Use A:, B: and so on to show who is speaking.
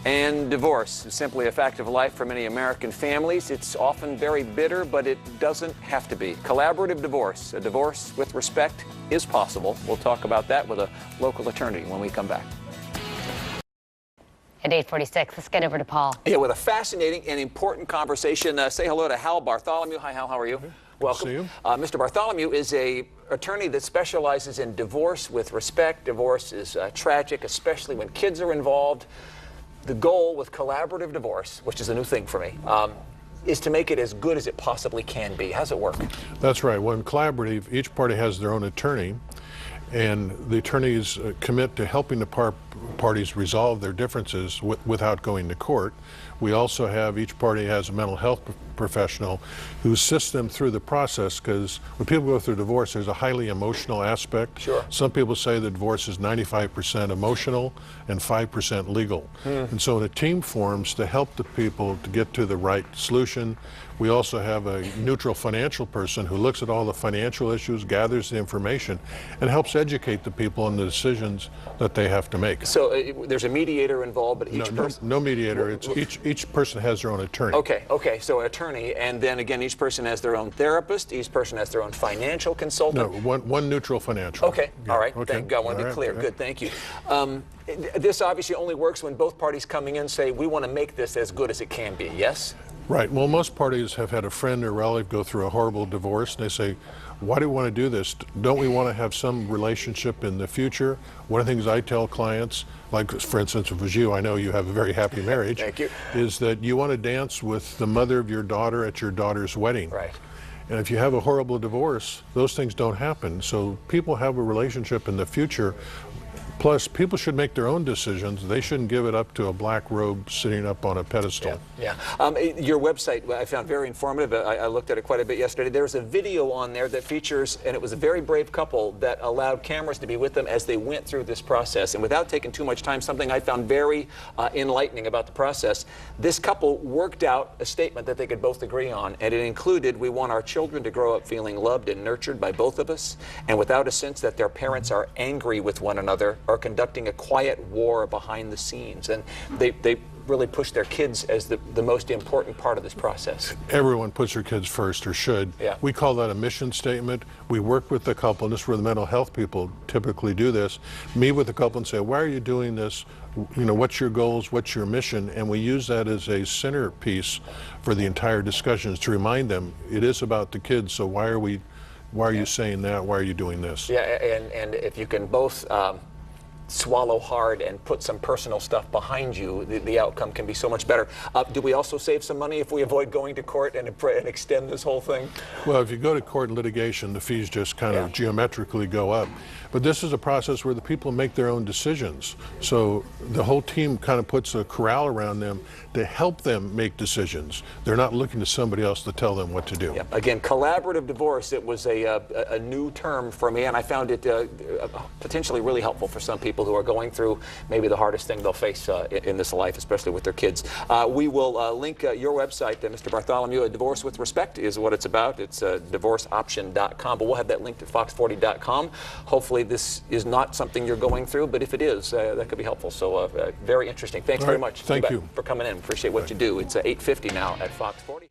A: And divorce is simply a fact of life for many American families. It's often very bitter, but it doesn't have to be. Collaborative divorce, a divorce with respect, is possible. We'll talk about that with a local attorney when we come back.
B: At 8:46, let's get over to Paul.
A: Yeah, with a fascinating and important conversation. Say hello to Hal Bartholomew. Hi, Hal. How are you? Welcome.
C: See you.
A: Mr. Bartholomew is an attorney that specializes in divorce with respect. Divorce is tragic, especially when kids are involved. The goal with collaborative divorce, which is a new thing for me, is to make it as good as it possibly can be. How's it work?
C: That's right. When collaborative, each party has their own attorney, and the attorneys commit to helping the parties resolve their differences without going to court. We also have, each party has a mental health professional who assists them through the process, because when people go through divorce, there's a highly emotional aspect.
A: Sure.
C: Some people say the divorce is 95% emotional and 5% legal. And so a team forms to help the people to get to the right solution. We also have a neutral financial person who looks at all the financial issues, gathers the information, and helps educate the people on the decisions that they have to make.
A: So there's a mediator involved, but each person...
C: No mediator. It's each person has their own attorney.
A: Okay, so attorney, and then again, each person has their own therapist, each person has their own financial consultant.
C: No, one neutral financial.
A: Okay,
C: Yeah.
A: all right,
C: Okay.
A: thank God, I want to be clear.
C: Right.
A: Good, thank you. This obviously only works when both parties coming in say, we want to make this as good as it can be, yes?
C: Right. Well, most parties have had a friend or relative go through a horrible divorce, and they say, why do we want to do this? Don't we want to have some relationship in the future? One of the things I tell clients, like for instance, with you, I know you have a very happy marriage.
A: Thank you.
C: Is that you want to dance with the mother of your daughter at your daughter's wedding.
A: Right.
C: And if you have a horrible divorce, those things don't happen. So people have a relationship in the future. Plus, people should make their own decisions. They shouldn't give it up to a black robe sitting up on a pedestal.
A: Yeah. Your website I found very informative. I looked at it quite a bit yesterday. There's a video on there that features, and it was a very brave couple that allowed cameras to be with them as they went through this process. And without taking too much time, something I found very enlightening about the process, this couple worked out a statement that they could both agree on, and it included, we want our children to grow up feeling loved and nurtured by both of us, and without a sense that their parents are angry with one another or conducting a quiet war behind the scenes. And they really push their kids as the most important part of this process.
C: Everyone puts their kids first, or should.
A: Yeah.
C: We call that a mission statement. We work with the couple, and this is where the mental health people typically do this, meet with the couple and say, why are you doing this? You know, what's your goals? What's your mission? And we use that as a centerpiece for the entire discussions to remind them it is about the kids, so why are you saying that? Why are you doing this?
A: Yeah, and if you can both swallow hard and put some personal stuff behind you, the outcome can be so much better. Do we also save some money if we avoid going to court and extend this whole thing?
C: Well, if you go to court and litigation, the fees just kind of geometrically go up. But this is a process where the people make their own decisions. So the whole team kind of puts a corral around them to help them make decisions. They're not looking to somebody else to tell them what to do.
A: Yeah. Again, collaborative divorce, it was a new term for me, and I found it potentially really helpful for some people who are going through maybe the hardest thing they'll face in this life, especially with their kids. We will link your website, Mr. Bartholomew. A Divorce with Respect is what it's about. It's divorceoption.com, but we'll have that linked at FOX40.com. Hopefully this is not something you're going through, but if it is, that could be helpful. So very interesting. Thanks very much.
C: Thank you
A: for coming in. Appreciate what you do. It's 8:50 now at Fox 40.